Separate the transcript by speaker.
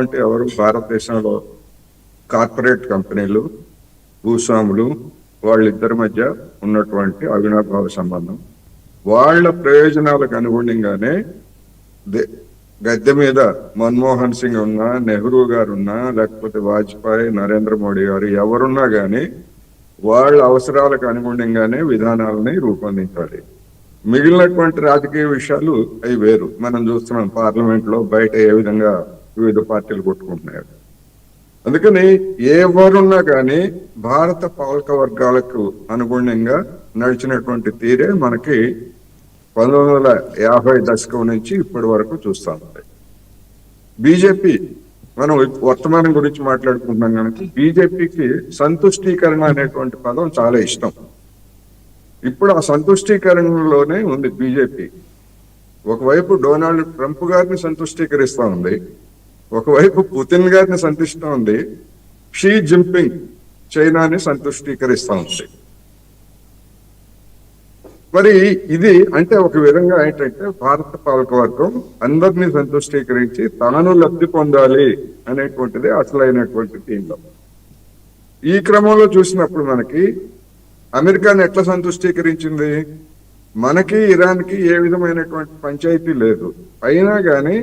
Speaker 1: అంటే ఎవరు భారతదేశంలో కార్పొరేట్ కంపెనీలు భూస్వాములు వాళ్ళిద్దరి మధ్య ఉన్నటువంటి అవినాభావ సంబంధం. వాళ్ళ ప్రయోజనాలకు అనుగుణంగానే గద్దె మీద మన్మోహన్ సింగ్ ఉన్నా, నెహ్రూ గారు ఉన్నా, లేకపోతే వాజ్పేయి, నరేంద్ర మోడీ గారు ఎవరున్నా గాని వాళ్ళ అవసరాలకు అనుగుణంగానే విధానాలని రూపొందించాలి. మిగిలినటువంటి రాజకీయ విషయాలు అవి వేరు. మనం చూస్తున్నాం పార్లమెంట్ లో బయట ఏ విధంగా వివిధ పార్టీలు కొట్టుకుంటున్నారు. అందుకని ఎవరున్నా కానీ భారత పాలక వర్గాలకు అనుగుణంగా నడిచినటువంటి తీరే మనకి 1950 దశకం నుంచి ఇప్పటి వరకు చూస్తా ఉంటాయి. బీజేపీ, మనం వర్తమానం గురించి మాట్లాడుకుంటున్నాం కనుక బీజేపీకి సంతుష్టీకరణ అనేటువంటి పదం చాలా ఇష్టం. ఇప్పుడు ఆ సంతుష్టీకరణలోనే ఉంది బీజేపీ. ఒకవైపు డొనాల్డ్ ట్రంప్ గారిని సంతుష్టీకరిస్తా ఉంది, ఒకవైపు పుతిన్ గారిని సంతుష్టం ఉంది, షీ జిన్పింగ్ చైనాని సంతుష్టీకరిస్తా ఉంది. మరి ఇది అంటే ఒక విధంగా ఏంటంటే భారత పాలకవర్గం అందరినీ సంతుష్టీకరించి తాను లబ్ధి పొందాలి అనేటువంటిది అసలైనటువంటి థీమ్లో. ఈ క్రమంలో చూసినప్పుడు మనకి అమెరికాని ఎట్లా సంతుష్టీకరించింది? మనకి ఇరాన్కి ఏ విధమైనటువంటి పంచాయతీ లేదు, అయినా కానీ